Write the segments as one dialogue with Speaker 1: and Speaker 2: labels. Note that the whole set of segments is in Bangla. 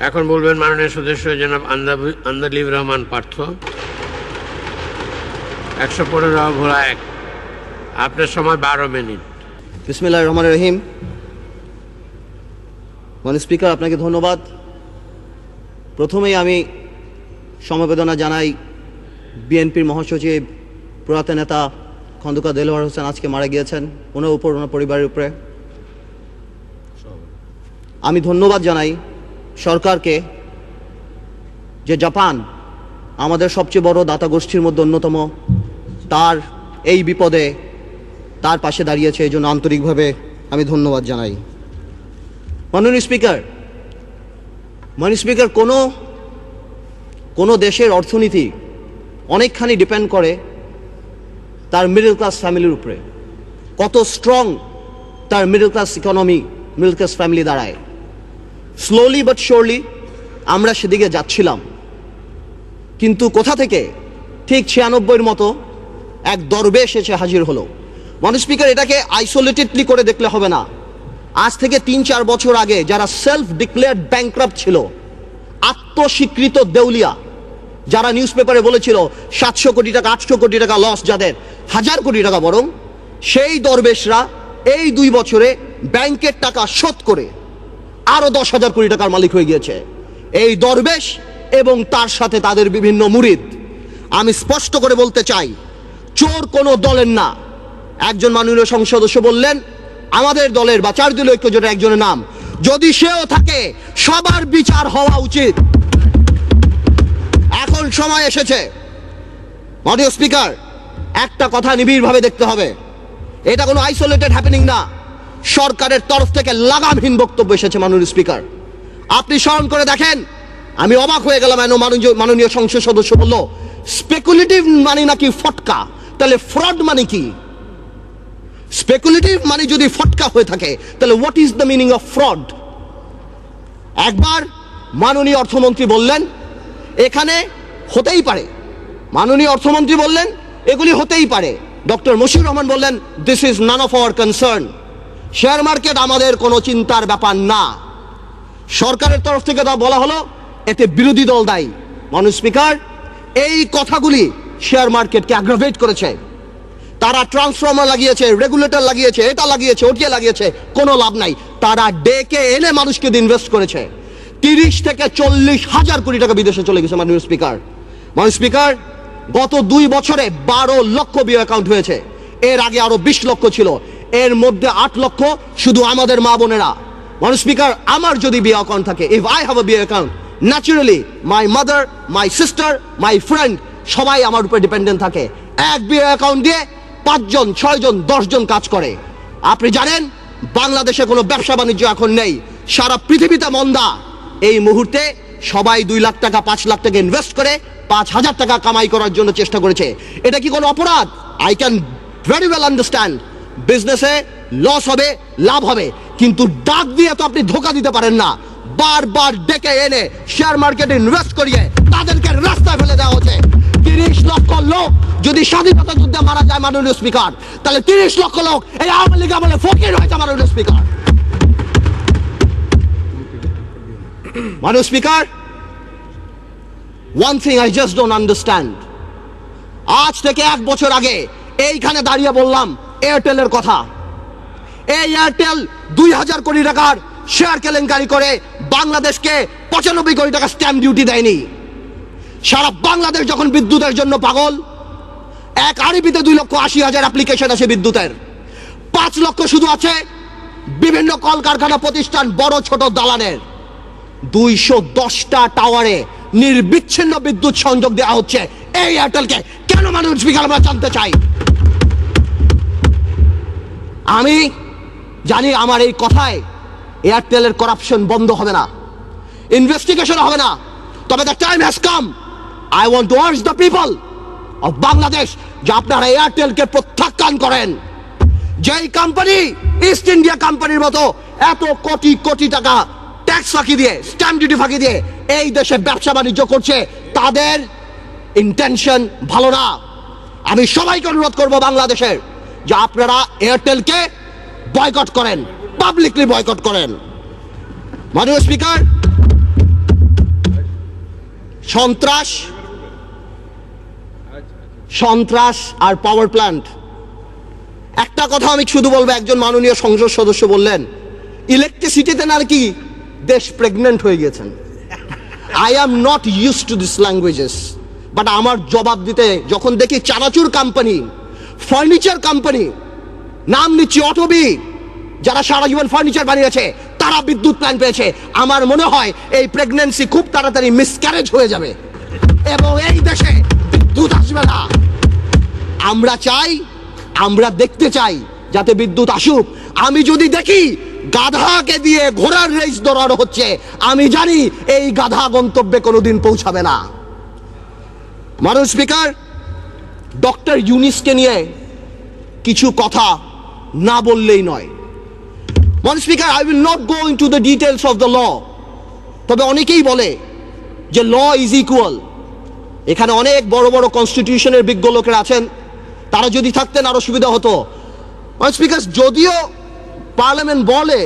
Speaker 1: এখন বলবেন মাননীয় সদস্য জনাব আন্দালিব রহমান পার্থ। 115 ভোলা 1। আপনার সময় 12 মিনিট।
Speaker 2: বিসমিল্লাহির রহমানির রহিম। মাননীয় স্পিকার, আপনাকে ধন্যবাদ। প্রথমেই আমি সমবেদনা জানাই বিএনপির মহাসচিব প্রয়াত নেতা খন্দকার দেলোয়ার হোসেন আজকে মারা গিয়েছেন, ওনার উপর, ওনার পরিবারের উপরে। আমি ধন্যবাদ জানাই সরকারকে যে জাপান আমাদের সবচেয়ে বড় দাতা গোষ্ঠীর মধ্যে অন্যতম, তার এই বিপদে তার পাশে দাঁড়িয়েছে, এই জন্য আন্তরিকভাবে আমি ধন্যবাদ জানাই। মাননীয় স্পিকার, কোনো দেশের অর্থনীতি অনেকখানি ডিপেন্ড করে তার মিডল ক্লাস ফ্যামিলির উপরে, কত স্ট্রং তার middle class economy, middle class family দাঁড়ায়। স্লোলি বাট শিওরলি আমরা সেদিকে যাচ্ছিলাম, কিন্তু কোথা থেকে ঠিক 96-র মতো এক দরবেশ এসে হাজির হলো। মাননীয় স্পিকার, এটাকে আইসোলেটেডলি করে দেখলে হবে না। আজ থেকে 3-4 বছর আগে যারা সেলফ ডিক্লেয়ার্ড ব্যাংক্রাপ্ট ছিল, আত্মস্বীকৃত দেউলিয়া, যারা নিউজ পেপারে বলেছিল 700 কোটি টাকা 800 কোটি টাকা লস, যাদের 1000 কোটি টাকা বরং, সেই দরবেশরা এই 2 বছরে ব্যাংকের টাকা শোধ করে আরো 10,000 কোটি টাকার মালিক হয়ে গিয়েছে এই দরবেশ এবং তার সাথে তাদের বিভিন্ন মুরিদ। আমি স্পষ্ট করে বলতে চাই, চোর কোনো দলের না। একজন মাননীয় সংসদ সদস্য বললেন আমাদের দলের বা 4 দলীয় ঐক্যজোটের একজনের নাম, যদি সেও থাকে সবার বিচার হওয়া উচিত। এখন সময় এসেছে মাননীয় স্পিকার, একটা কথা নিবিড়ভাবে দেখতে হবে, এটা কোনো আইসোলেটেড হ্যাপেনিং না। সরকারের তরফ থেকে লাগামহীন বক্তব্য এসেছে মাননীয় স্পিকার। আপনি স্মরণ করে দেখেন, আমি অবাক হয়ে গেলাম। মাননীয় সংসদ সদস্য বলল স্পেকুলেটিভ মানি নাকি ফটকা, তাহলে ফ্রড মানে কি? স্পেকুলেটিভ মানি যদি ফটকা হয়ে থাকে, তাহলে what is the meaning of fraud? একবার মাননীয় অর্থমন্ত্রী বললেন এখানে হতেই পারে, মাননীয় অর্থমন্ত্রী বললেন এগুলি হতেই পারে। ডক্টর মশিউর রহমান বললেন this is none of our concern. Share market আমাদের কোনো চিন্তার ব্যাপার না। সরকারের তরফ থেকে তা বলা হলো এতে বিরোধী দল দায়ী। মাননীয় স্পিকার, এই কথাগুলি শেয়ার মার্কেটকে অ্যাগ্রাভেট করেছে। তারা ট্রান্সফর্মার লাগিয়েছে, রেগুলেটর লাগিয়েছে, এটা লাগিয়েছে, ওটিয়ে লাগিয়েছে, কোনো লাভ নাই। তারা ডেকে এনে মানুষকে ইনভেস্ট করেছে। 30 থেকে 40 হাজার কোটি টাকা বিদেশে চলে গেছে। মাননীয় স্পিকার, গত 2 বছরে 12 লক্ষ বিও অ্যাকাউন্ট হয়েছে। এর আগে আরো 20 লক্ষ ছিল, এর মধ্যে 8 লক্ষ শুধু আমাদের মা বোনেরা। মাননীয় স্পিকার, আমার যদি বিও অ্যাকাউন্ট থাকে, if I have a BO account, naturally my mother, my sister, my friend সবাই আমার উপর ডিপেন্ডেন্ট থাকে। এক বিও অ্যাকাউন্ট দিয়ে 5 জন, 6 জন, 10 জন কাজ করে। আপনি জানেন বাংলাদেশে কোনো ব্যবসা বাণিজ্য এখন নেই, সারা পৃথিবীতে মন্দা। এই মুহূর্তে সবাই 2 লাখ টাকা 5 লাখ টাকা ইনভেস্ট করে 5,000 টাকা কামাই করার জন্য চেষ্টা করেছে। এটা কি কোনো অপরাধ? I can very well understand বিজনেসে লস হবে, লাভ হবে, কিন্তু ডাক দিয়ে তো আপনি ধোকা দিতে পারেন না। বারবার ডেকে এনে শেয়ার মার্কেটে ইনভেস্ট করিয়ে তাদেরকে রাস্তায় ফেলে দেওয়া হচ্ছে। 30 লক্ষ লোক যদি স্বাধীনতা যুদ্ধে মারা যায় মাননীয় স্পিকার, তাহলে 30 লক্ষ লোক এই আওয়ামী লীগ আমলে ফকির হয়েছে মাননীয় স্পিকার। মাননীয় speaker, one thing I just don't understand, আজ থেকে 1 বছর আগে এইখানে দাঁড়িয়ে বললাম এয়ারটেলের কথা। এই এয়ারটেল 2000 কোটি টাকার শেয়ার কেলেঙ্কারি করে বাংলাদেশকে 95 কোটি টাকা স্ট্যাম্প ডিউটি দেয়নি। সারা বাংলাদেশ যখন বিদ্যুতের জন্য পাগল, এক আরবিতে 2,80,000 অ্যাপ্লিকেশন আছে বিদ্যুতের, 5 লক্ষ শুধু আছে বিভিন্ন কলকারখানা প্রতিষ্ঠান, বড় ছোট দালানের। 210টা টাওয়ারে নির্বিচ্ছিন্ন বিদ্যুৎ সংযোগ দেওয়া হচ্ছে এই এয়ারটেলকে। কেন মাননীয় স্পিকার, আমরা জানতে চাই। আমি জানি আমার এই কথায় এয়ারটেলের করাপশন বন্ধ হবে না, ইনভেস্টিগেশন হবে না, তবে the time has come. I want to urge the people of Bangladesh যে আপনারা এয়ারটেলকে প্রত্যাখ্যান করেন। যেই কোম্পানি ইস্ট ইন্ডিয়া কোম্পানির মতো এত কোটি কোটি টাকা ট্যাক্স ফাঁকি দিয়ে, স্ট্যাম্প ডিউটি ফাঁকি দিয়ে এই দেশে ব্যবসা বাণিজ্য করছে, তাদের ইন্টেনশন ভালো না। আমি সবাইকে অনুরোধ করব বাংলাদেশের যে আপনারা এয়ারটেলকে বয়কট করেন, পাবলিকলি বয়কট করেন। মাননীয় স্পিকার, সন্ত্রাস, সন্ত্রাস আর পাওয়ার প্ল্যান্ট। একটা কথা আমি শুধু বলবো, একজন মাননীয় সংসদ সদস্য বললেন ইলেকট্রিসিটিতে নাকি দেশ প্রেগনেন্ট হয়ে গেছেন। I am not use to this languages, but আমার জবাব দিতে যখন দেখি চানাচুর কোম্পানি, ফার্নিচার কোম্পানি, নাম নিচ্ছি অটোবি, যারা সারা জীবন ফার্নিচার বানিয়েছে তারা বিদ্যুৎ প্ল্যান্ট পেয়েছে, আমার মনে হয় এই প্রেগন্যান্সি খুব তাড়াতাড়ি মিসক্যারেজ হয়ে যাবে এবং এই দেশে বিদ্যুৎ আসবে না। আমরা চাই, আমরা দেখতে চাই যাতে বিদ্যুৎ আসুক। আমি যদি দেখি গাধাকে দিয়ে ঘোড়ার রেস দৌড়ানো হচ্ছে, আমি জানি এই গাধা গন্তব্যে কোনোদিন পৌঁছাবে না। মাননীয় স্পিকার, ডক্টর ইউনূসকে নিয়ে কিছু কথা না বললেই নয়। মাননীয় speaker, I will not go into the details of the law. তবে অনেকেই বলে যে ল ইজ ইকুয়াল। এখানে অনেক বড় বড় কনস্টিটিউশনের বিজ্ঞ লোকেরা আছেন, তারা যদি থাকতেন আরো সুবিধা হতো। মাননীয় স্পিকার, যদিও পার্লামেন্ট বলে,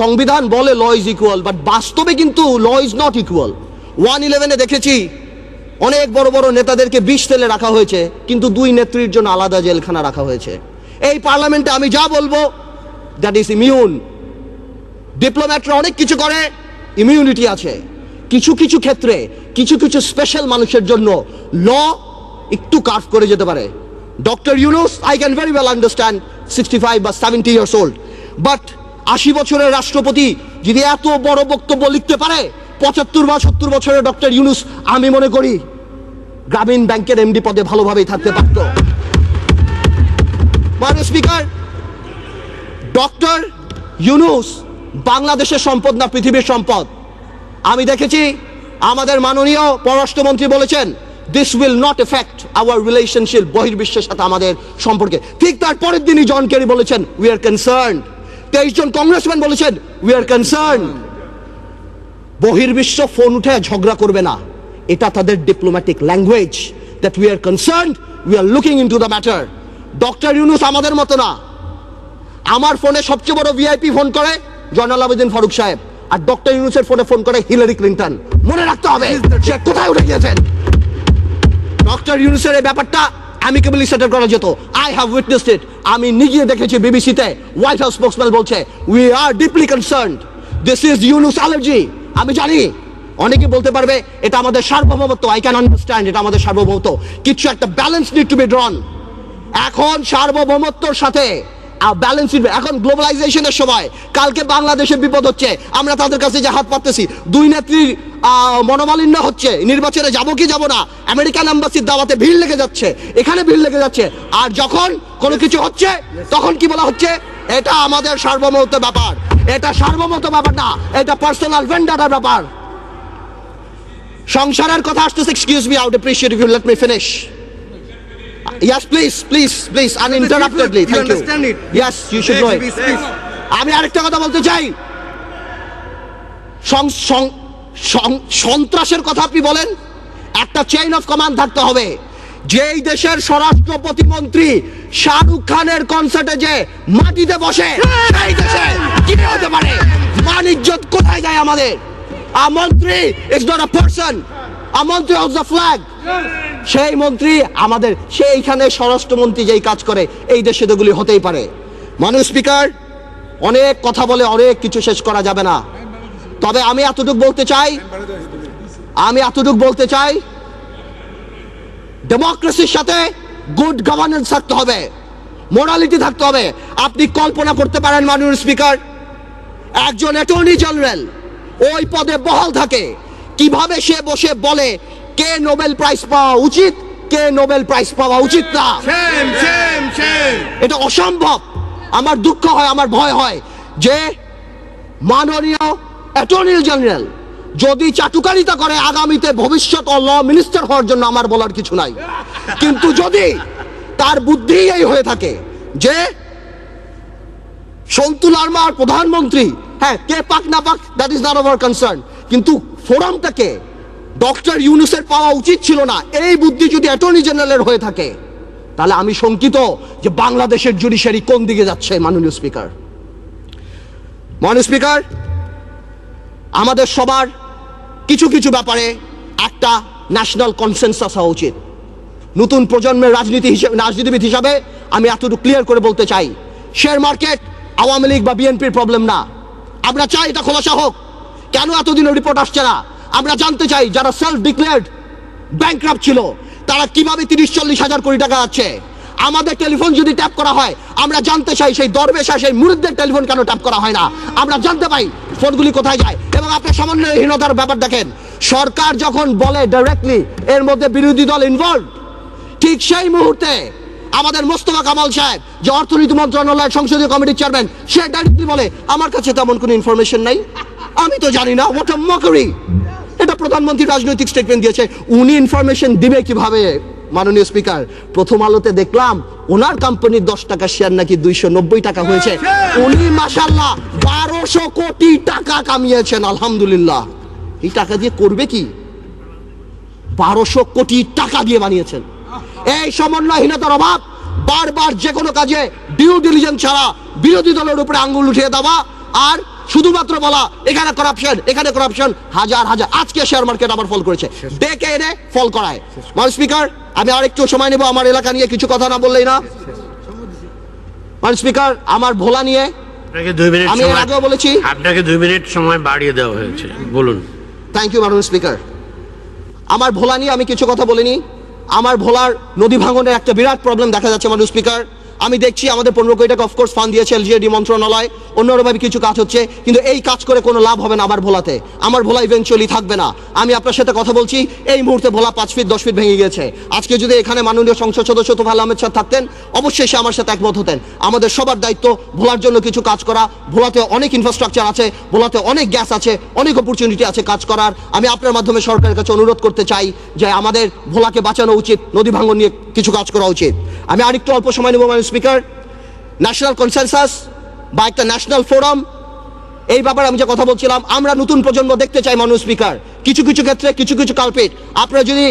Speaker 2: সংবিধান বলে ল ইজ ইকুয়াল, বাট বাস্তবে কিন্তু ল ইজ নট ইকুয়াল। 111-এ দেখেছি অনেক বড় বড় নেতাদেরকে বিষ তেলে রাখা হয়েছে, কিন্তু দুই নেত্রীর জন্য আলাদা জেলখানা রাখা হয়েছে। এই পার্লামেন্টে আমি যা বলবো দ্যাট ইজ ইমিউন। ডিপ্লোম্যাটরা অনেক কিছু করে, ইমিউনিটি আছে। কিছু কিছু ক্ষেত্রে কিছু কিছু স্পেশাল মানুষের জন্য ল একটু কার্ভ করে যেতে পারে। Doctor Yunus, I can very well understand 65 বা 70 ইয়ার্স ওল্ড, বাট 80 বছরের রাষ্ট্রপতি যদি এত বড় বক্তব্য লিখতে পারে, 75 বা 70 বছরের ডক্টর ইউনূস আমি মনে করি গ্রামীণ ব্যাংকের এমডি পদে ভালোভাবেই থাকতে পারত। মাননীয় স্পিকার, ডক্টর ইউনূস বাংলাদেশের সম্পদ না পৃথিবীর সম্পদ। আমি দেখেছি আমাদের মাননীয় পররাষ্ট্রমন্ত্রী বলেছেন this will not affect our relationship, বহির্বিশ্বের সাথে আমাদের সম্পর্কে। ঠিক তার পরের দিনই জন কেরি বলেছেন উই আর কনসার্নড। 23 জন কংগ্রেসম্যান বলেছেন উই আর কনসার্নড। বহির্বিশ্ব ফোন উঠে ঝগড়া করবে না, এটা তাদের diplomatic language, that we are concerned, we are looking into the matter. Doctor Yunus আমাদের মতো না। আমার ফোনে সবচেয়ে বড় ভিআইপি ফোন করে জয়নাল আবেদিন ফারুক সাহেব, আর ডক্টর ইউনূসের ফোনে ফোন করে হিলারি ক্লিন্টন। মনে রাখতে হবে সে কোথায় উঠে গিয়েছেন। ডক্টর ইউনূসের এই ব্যাপারটা অ্যামিকেবলি সেটেল করা যেত। আই হ্যাভ উইটনেসড ইট। আমি নিজে দেখেছি বিবিসিতে হোয়াইট হাউস স্পোকসম্যান বলছে we are deeply concerned, this is Yunus allergy. আমি জানি অনেকে বলতে পারবে এটা আমাদের সার্বভৌমত্ব, আই ক্যান আন্ডারস্ট্যান্ড এটা আমাদের সার্বভৌমত্ব, কিছু একটা ব্যালেন্স নিড টু বি ড্রন। এখন সার্বভৌমত্বর সাথে ব্যালেন্স, এখন গ্লোবালাইজেশনের সময় কালকে বাংলাদেশে বিপদ হচ্ছে, আমরা তাদের কাছে যে হাত পাততেছি, দুই নেত্রীর মনোমালিন্য হচ্ছে, নির্বাচনে যাব কি যাব না, আমেরিকান এম্বাসির দাওয়াতে ভিড় লেগে যাচ্ছে, এখানে ভিড় লেগে যাচ্ছে, আর যখন কোনো কিছু হচ্ছে তখন কি বলা হচ্ছে এটা আমাদের সার্বভৌমত্ব ব্যাপার। এটা সার্বভৌমত্ব ব্যাপার না, এটা পার্সোনাল ভেন্ডাটার ব্যাপার। সংসারের কথা আসতেছে, excuse me, I would appreciate if you let me finish. Yes, please, uninterruptedly. Thank you.
Speaker 3: Understand it?
Speaker 2: Yes, you should know it. আমি আরেকটা কথা বলতে চাই, সন্ত্রাসের কথা আপনি বলেন, একটা চেইন অফ কমান্ড থাকতে হবে। যেই দেশের স্বরাষ্ট্র প্রতিমন্ত্রী শাহরুখ খানের কনসার্টে যে মাটিতে বসে, সেই দেশে কি হতে পারে? মান ইজ্জত কোথায় যায় আমাদের? A মন্ত্রী is not a person. A মন্ত্রী holds the flag. সেই মন্ত্রী আমাদের, সেইখানে স্বরাষ্ট্রমন্ত্রী যেই কাজ করে, এই দেশে এগুলি হতেই পারে। মাননীয় স্পিকার, অনেক কথা বলে অনেক কিছু শেষ করা যাবে না, তবে আমি এতটুকু বলতে চাই ডেমোক্রেসির সাথে গুড গভর্নেন্স থাকতে হবে, মোরালিটি থাকতে হবে। আপনি কল্পনা করতে পারেন মাননীয় স্পিকার, একজন অ্যাটর্নি জেনারেল ওই পদে বহাল থাকে, কিভাবে সে বসে বলে কে নোবেল প্রাইজ পাওয়া উচিত, কে নোবেল প্রাইজ পাওয়া উচিত না। এটা অসম্ভব। আমার দুঃখ হয়, আমার ভয় হয় যে মাননীয় অ্যাটর্নি জেনারেল যদি চাটুকারিতা করে আগামীতে ভবিষ্যৎ ল মিনিস্টার হওয়ার জন্য আমার বলার কিছু নাই, কিন্তু যদি তার বুদ্ধি এই হয়ে থাকে যে সন্তু লারমার প্রধানমন্ত্রী, হ্যাঁ কে পাক না পাক that is not our concern, কিন্তু ফোরামটাকে ডক্টর ইউনূসের পাওয়া উচিত ছিল না, এই বুদ্ধি যদি অ্যাটর্নি জেনারেলের হয়ে থাকে, তাহলে আমি শঙ্কিত যে বাংলাদেশের জুডিশিয়ারি কোন দিকে যাচ্ছে। মাননীয় স্পিকার, আমাদের সবার কিছু কিছু ব্যাপারে একটা ন্যাশনাল কনসেনসাস হওয়া উচিত। নতুন প্রজন্মের রাজনীতিবিদ হিসাবে আমি এতটুকু ক্লিয়ার করে বলতে চাই, শেয়ার মার্কেট আওয়ামী লীগ বা বিএনপির প্রবলেম না। আমরা চাই এটা খোলাসা হোক। কেন এতদিনের রিপোর্ট আসছে না আমরা জানতে চাই। যারা সেলফ ডিক্লেয়ার্ড ব্যাংকরাপ্ট ছিল তারা কিভাবে 30-40 হাজার কোটি টাকা আছে। আমাদের টেলিফোন যদি ট্যাপ করা হয় আমরা জানতে চাই সেই দরবেশ আর সেই মুরিদদের টেলিফোন কেন ট্যাপ করা হয় না, আমরা জানতে পাই ফোনগুলি কোথায় যায়। এবং আপনার সমন্বয়হীনতার ব্যাপার দেখেন, সরকার যখন বলে ডাইরেক্টলি এর মধ্যে বিরোধী দল ইনভলভ, ঠিক সেই মুহূর্তে আমাদের মোস্তফা কামাল সাহেব যে অর্থনীতি মন্ত্রণালয়ের সংসদীয় কমিটির চেয়ারম্যান, সে ডাইরেক্টলি বলে আমার কাছে তেমন কোনো ইনফরমেশন নাই, আমি তো জানি না। What a mockery! এটা প্রধানমন্ত্রী রাজনৈতিক স্টেটমেন্ট দিয়েছে, উনি ইনফরমেশন দিবে কিভাবে? মাননীয় স্পিকার, প্রথম আলোতে দেখলাম ওনার কোম্পানির 10 টাকা শেয়ার নাকি 290 টাকা হয়েছে। উনি মাশাআল্লাহ 1200 কোটি টাকা কামিয়েছেন, আলহামদুলিল্লাহ। এই টাকা দিয়ে করবে কি? 1200 কোটি টাকা দিয়ে বানিয়েছেন। এই সমন্বয়হীনতার অভাব, বারবার যে কোনো কাজে ডিউ ডিলিজেন্স ছাড়া বিরোধী দলের উপরে আঙ্গুল উঠিয়ে দেওয়া আর শুধুমাত্র বলা এখানে করাপশন, এখানে করাপশন, হাজার হাজার। আজকে শেয়ার মার্কেট আবার ফল করেছে, ডেকে এনে ফল করায়। মাননীয় স্পিকার, আমি আরেকটু সময় নেব আমার এলাকা নিয়ে কিছু কথা না বললেই না। মাননীয় স্পিকার, আমার ভোলা নিয়ে আমি এর আগেও বলেছি,
Speaker 1: আপনাকে 2 মিনিট সময় বাড়িয়ে দেওয়া হয়েছে, বলুন।
Speaker 2: থ্যাংক ইউ মাননীয় স্পিকার। আমার ভোলা নিয়ে আমি কিছু কথা বলিনি। আমার ভোলার নদী ভাঙনের একটা বিরাট প্রবলেম দেখা যাচ্ছে মাননীয় স্পিকার। আমি দেখছি আমাদের 15 কোটি টাকা অফকোর্স ফান্ড দিয়েছে এলজিএডি মন্ত্রণালয়, অন্যভাবে কিছু কাজ হচ্ছে, কিন্তু এই কাজ করে কোনো লাভ হবে না আমার ভোলাতে। আমার ভোলা ইভেনচুয়ালি থাকবে না। আমি আপনার সাথে কথা বলছি, এই মুহূর্তে ভোলা 5 ফিট 10 ফিট ভেঙে গেছে। আজকে যদি এখানে মাননীয় সংসদ সদস্য তোফায়েল আহমেদ স্যার থাকতেন, অবশ্যই সে আমার সাথে একমত হতেন। আমাদের সবার দায়িত্ব ভোলার জন্য কিছু কাজ করা। ভোলাতে অনেক ইনফ্রাস্ট্রাকচার আছে, ভোলাতে অনেক গ্যাস আছে, অনেক অপরচুনিটি আছে কাজ করার। আমি আপনার মাধ্যমে সরকারের কাছে অনুরোধ করতে চাই যে আমাদের ভোলাকে বাঁচানো উচিত, নদী ভাঙন নিয়ে কিছু কাজ করা উচিত। আমি আরেকটু অল্প সময় নেব মাননীয় স্পিকার। ন্যাশনাল কনসেনসাস বা একটা ন্যাশনাল ফোরাম, এই ব্যাপারে আমি যে কথা বলছিলাম, আমরা নতুন প্রজন্ম দেখতে চাই মাননীয় স্পিকার। কিছু কিছু ক্ষেত্রে কিছু কিছু কালপিট, আপনারা যদি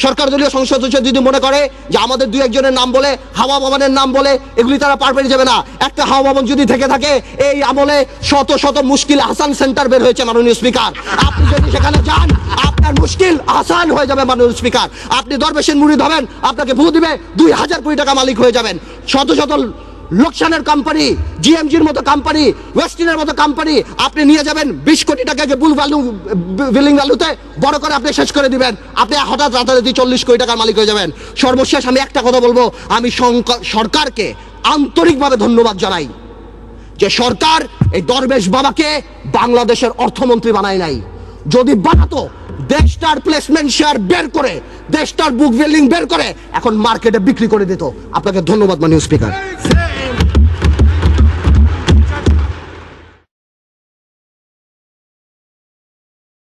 Speaker 2: সরকার দলীয় সংসদ সদস্য যদি মনে করে যে আমাদের 2-1 নাম বলে, হাওয়া ভবনের নাম বলে এগুলি তারা পার পেয়ে যাবে না। একটা হাওয়া ভবন যদি থেকে থাকে, এই আমলে শত শত মুশকিল আহসান সেন্টার বের হয়েছে মাননীয় স্পিকার। আপনি যদি সেখানে যান আপনার মুশকিল আসান হয়ে যাবে মাননীয় স্পিকার। আপনি দরবেশের মুরিদ হবেন, আপনাকে ভূ দিবে, 2000 কোটি টাকা মালিক হয়ে যাবেন। শত শত লোকসানের কোম্পানি, জিএমজির মতো কোম্পানি, ওয়েস্টিনের মতো কোম্পানি আপনি নিয়ে যাবেন 20 কোটি টাকাকে বিলিং ভ্যালুতে বড় করে আপনি শেষ করে দিবেন। আপনি হঠাৎ রাতারাতি 40 কোটি টাকার মালিক হয়ে যাবেন। সর্বশেষ আমি একটা কথা বলবো, আমি সরকারকে আন্তরিকভাবে ধন্যবাদ জানাই যে সরকার এই দরবেশ বাবাকে বাংলাদেশের অর্থমন্ত্রী বানায় নাই। যদি বানাতো, দেশটার প্লেসমেন্ট শেয়ার বের করে, দেশটার বুক ভ্যালিং বের করে এখন মার্কেটে বিক্রি করে দিত। আপনাকে ধন্যবাদ মাননীয় স্পিকার।